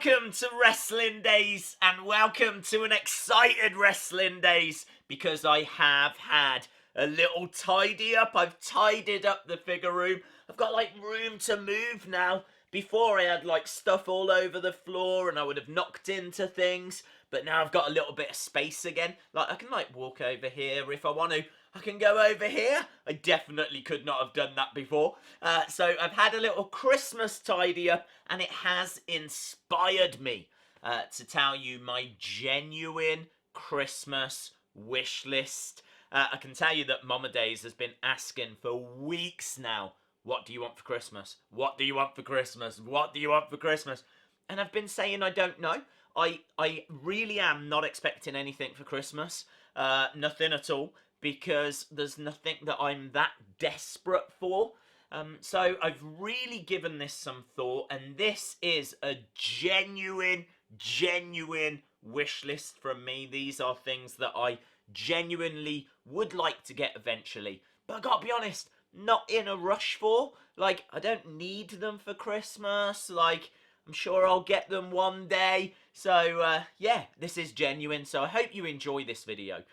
Welcome to Wrestling Days, and welcome to an excited Wrestling Days, because I have had a little tidy up. I've tidied up the figure room. I've got like room to move now. Before I had like stuff all over the floor and I would have knocked into things, but now I've got a little bit of space again. Like I can like walk over here if I want to. I can go over here. I definitely could not have done that before. So I've had a little Christmas tidy up, and it has inspired me to tell you my genuine Christmas wish list. I can tell you that Mama Days has been asking for weeks now, what do you want for Christmas? What do you want for Christmas? What do you want for Christmas? And I've been saying I don't know. I really am not expecting anything for Christmas. Nothing at all. Because there's nothing that I'm that desperate for. So I've really given this some thought, and this is a genuine wish list from me. These are things that I genuinely would like to get eventually. But I gotta be honest, not in a rush for. Like, I don't need them for Christmas. Like, I'm sure I'll get them one day. So, yeah, this is genuine. So I hope you enjoy this video.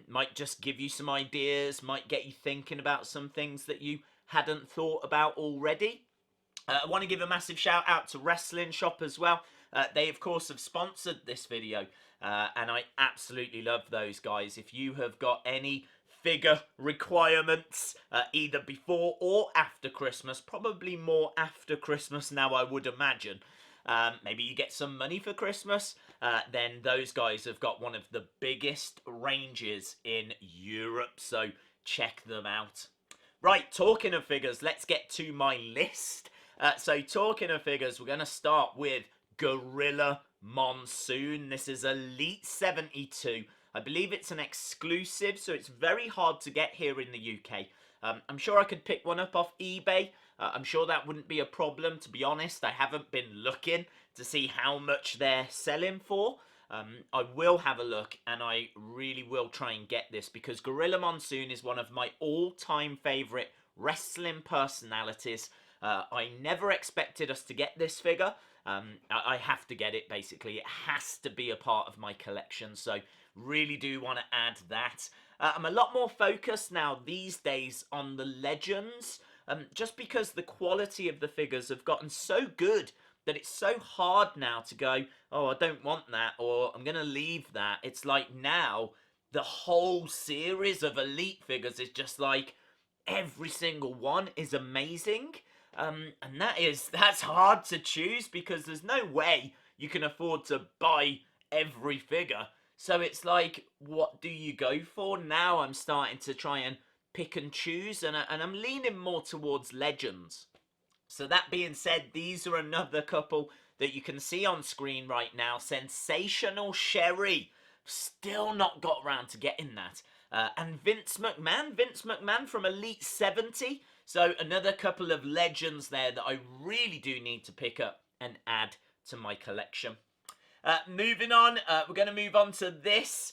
Might just give you some ideas, might get you thinking about some things that you hadn't thought about already. I want to give a massive shout out to Wrestling Shop as well. They, of course, have sponsored this video, and I absolutely love those guys. If you have got any figure requirements, either before or after Christmas, probably more after Christmas now, I would imagine. Maybe you get some money for Christmas, then those guys have got one of the biggest ranges in Europe, so check them out. Right, talking of figures, let's get to my list. So talking of figures, we're going to start with Gorilla Monsoon. This is Elite 72. I believe it's an exclusive, so it's very hard to get here in the UK. I'm sure I could pick one up off eBay. I'm sure that wouldn't be a problem, to be honest. I haven't been looking to see how much they're selling for. I will have a look, and I really will try and get this, because Gorilla Monsoon is one of my all-time favourite wrestling personalities. I never expected us to get this figure. I have to get it, basically. It has to be a part of my collection, so really do want to add that. I'm a lot more focused now these days on the legends, just because the quality of the figures have gotten so good that it's so hard now to go, oh, I don't want that, or I'm going to leave that. It's like now the whole series of Elite figures is just like every single one is amazing. And that's hard to choose, because there's no way you can afford to buy every figure. So it's like, what do you go for? Now I'm starting to try and pick and choose, and I'm leaning more towards legends. So that being said, these are another couple that you can see on screen right now. Sensational Sherry. Still not got around to getting that. And Vince McMahon from Elite 70. So another couple of legends there that I really do need to pick up and add to my collection. Moving on, we're going to move on to this.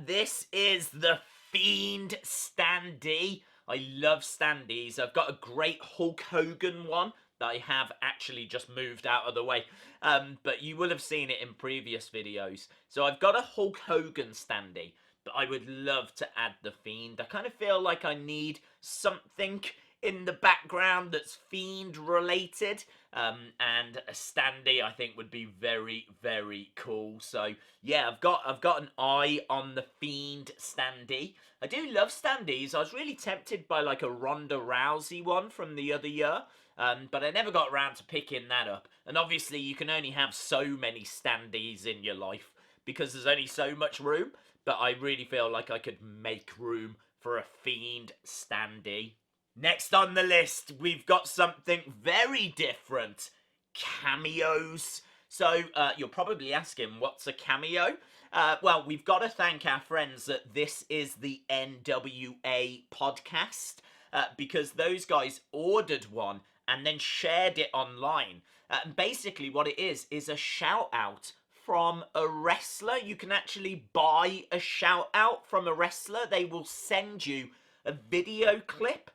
This is the Fiend standee. I love standees. I've got a great Hulk Hogan one that I have actually just moved out of the way. But you will have seen it in previous videos. So I've got a Hulk Hogan standee, but I would love to add the Fiend. I kind of feel like I need something in the background that's Fiend related, and a standee I think would be very, very cool. So yeah, I've got an eye on the Fiend standee. I do love standees. I was really tempted by like a Ronda Rousey one from the other year, but I never got around to picking that up. And obviously you can only have so many standees in your life because there's only so much room, but I really feel like I could make room for a Fiend standee. Next on the list, we've got something very different. Cameos. So, you're probably asking, what's a cameo? Well, we've got to thank our friends that This Is the NWA podcast, because those guys ordered one and then shared it online. And basically what it is a shout out from a wrestler. You can actually buy a shout out from a wrestler. They will send you a video clip.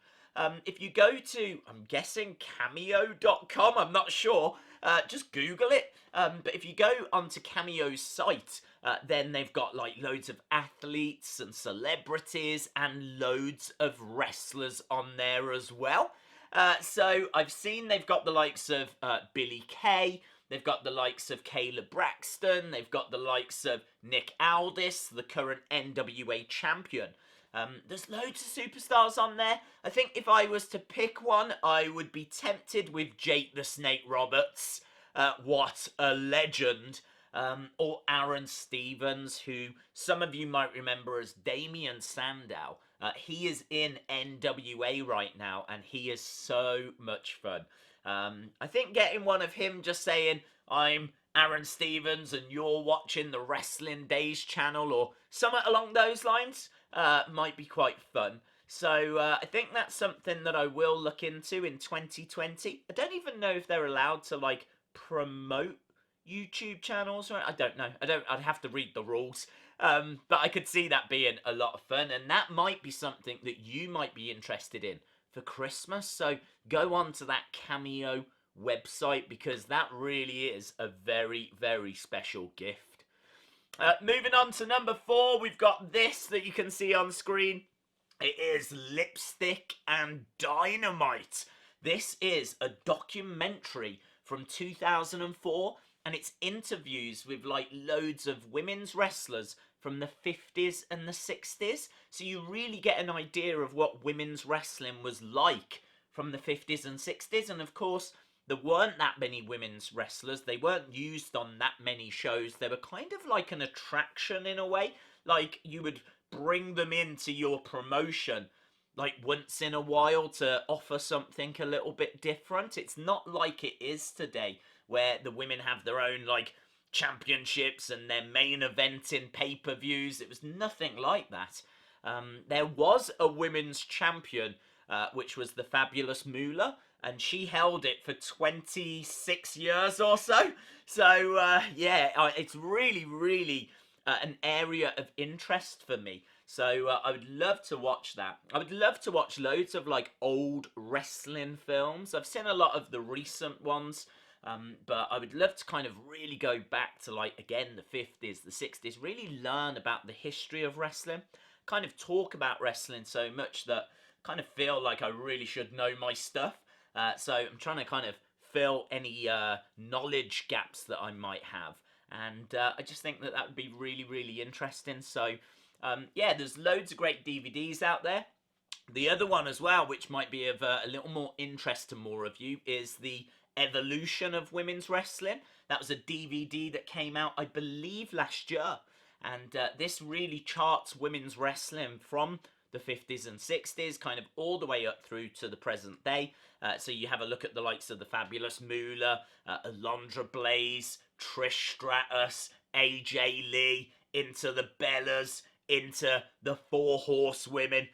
If you go to, I'm guessing, cameo.com, I'm not sure, just Google it. But if you go onto Cameo's site, then they've got like loads of athletes and celebrities and loads of wrestlers on there as well. So I've seen they've got the likes of Billy Kay, they've got the likes of Kayla Braxton, they've got the likes of Nick Aldis, the current NWA champion. There's loads of superstars on there. I think if I was to pick one, I would be tempted with Jake the Snake Roberts. What a legend. Or Aaron Stevens, who some of you might remember as Damian Sandow. He is in NWA right now, and he is so much fun. I think getting one of him just saying, I'm Aaron Stevens and you're watching the Wrestling Days channel or something along those lines might be quite fun. So I think that's something that I will look into in 2020. I don't even know if they're allowed to like promote YouTube channels. I don't know. I'd have to read the rules. But I could see that being a lot of fun, and that might be something that you might be interested in for Christmas. So go on to that Cameo website because that really is a very, very special gift. Moving on to number 4, we've got this that you can see on screen. It is Lipstick and Dynamite. This is a documentary from 2004, and it's interviews with like loads of women's wrestlers from the 50s and the 60s. So you really get an idea of what women's wrestling was like from the 50s and 60s. And of course, there weren't that many women's wrestlers. They weren't used on that many shows. They were kind of like an attraction in a way. Like you would bring them into your promotion like once in a while to offer something a little bit different. It's not like it is today where the women have their own like championships and their main event in pay-per-views. It was nothing like that. There was a women's champion, which was the Fabulous Moolah, and she held it for 26 years or so. So, yeah, it's really, really an area of interest for me. So I would love to watch that. I would love to watch loads of like old wrestling films. I've seen a lot of the recent ones. But I would love to kind of really go back to like, again, the 50s, the 60s, really learn about the history of wrestling, kind of talk about wrestling so much that I kind of feel like I really should know my stuff. So I'm trying to kind of fill any knowledge gaps that I might have. And I just think that that would be really, really interesting. So, yeah, there's loads of great DVDs out there. The other one as well, which might be of a little more interest to more of you, is the Evolution of Women's Wrestling. That was a DVD that came out, I believe, last year. And this really charts women's wrestling from the 50s and 60s, kind of all the way up through to the present day. So you have a look at the likes of the Fabulous Moolah, Alundra Blaze, Trish Stratus, AJ Lee, into the Bellas, into the Four Horsewomen.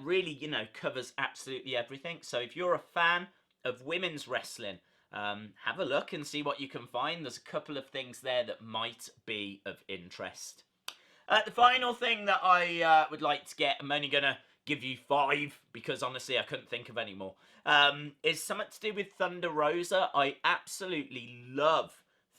Really, you know, covers absolutely everything. So if you're a fan of women's wrestling, have a look and see what you can find. There's a couple of things there that might be of interest. The final thing that I would like to get, I'm only going to give you 5 because honestly I couldn't think of any more, is something to do with Thunder Rosa. I absolutely love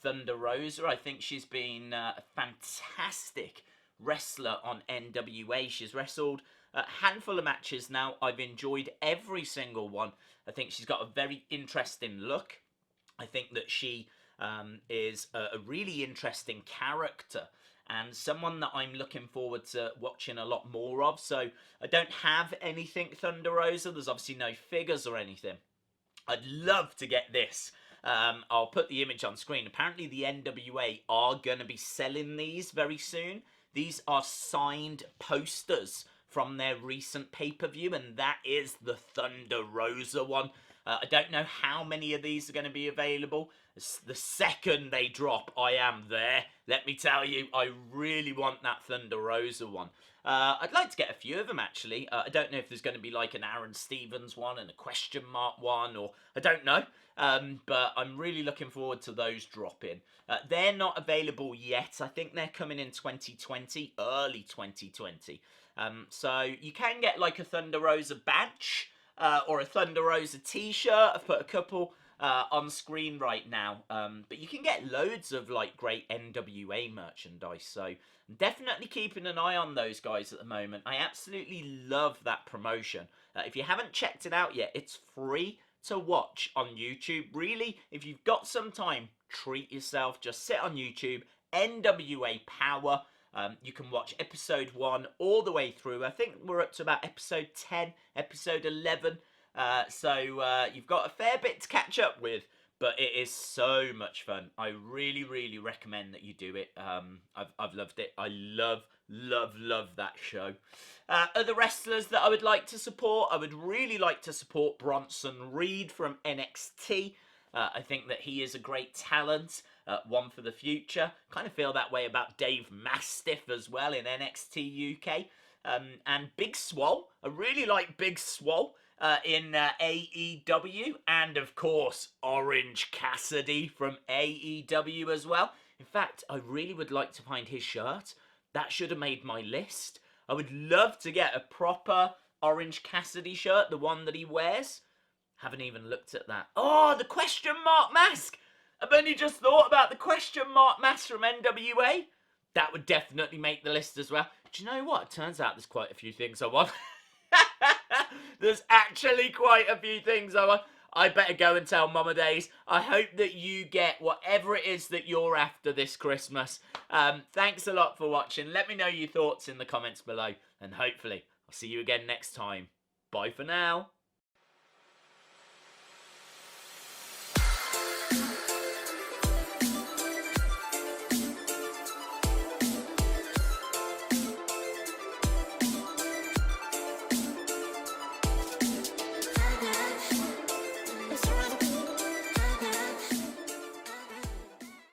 Thunder Rosa. I think she's been a fantastic wrestler on NWA. She's wrestled a handful of matches now. I've enjoyed every single one. I think she's got a very interesting look. I think that she is a really interesting character and someone that I'm looking forward to watching a lot more of. So I don't have anything Thunder Rosa. There's obviously no figures or anything. I'd love to get this. I'll put the image on screen. Apparently the NWA are going to be selling these very soon. These are signed posters from their recent pay-per-view, and that is the Thunder Rosa one. I don't know how many of these are going to be available. The second they drop, I am there. Let me tell you, I really want that Thunder Rosa one. I'd like to get a few of them, actually. I don't know if there's going to be like an Aaron Stevens one and a question mark one, or I don't know. But I'm really looking forward to those dropping. They're not available yet. I think they're coming in 2020, early 2020. So you can get like a Thunder Rosa badge or a Thunder Rosa t-shirt. I've put a couple on screen right now. But you can get loads of like great NWA merchandise, so I'm definitely keeping an eye on those guys at the moment. I absolutely love that promotion. If you haven't checked it out yet, it's free to watch on YouTube. Really, if you've got some time, treat yourself. Just sit on YouTube, NWA Power. You can watch episode 1 all the way through. I think we're up to about episode 10, episode 11. So you've got a fair bit to catch up with, but it is so much fun. I really, really recommend that you do it. I've loved it. I love that show. Other wrestlers that I would like to support, I would really like to support Bronson Reed from NXT. I think that he is a great talent, one for the future. Kind of feel that way about Dave Mastiff as well in NXT UK. And Big Swole, I really like Big Swole in AEW. And of course, Orange Cassidy from AEW as well. In fact, I really would like to find his shirt. That should have made my list. I would love to get a proper Orange Cassidy shirt, the one that he wears. Haven't even looked at that. Oh, the question mark mask! I've only just thought about the question mark mask from NWA. That would definitely make the list as well. Do you know what? It turns out there's quite a few things I want. There's actually quite a few things I want. I better go and tell Mama Days. I hope that you get whatever it is that you're after this Christmas. Thanks a lot for watching. Let me know your thoughts in the comments below. And hopefully, I'll see you again next time. Bye for now.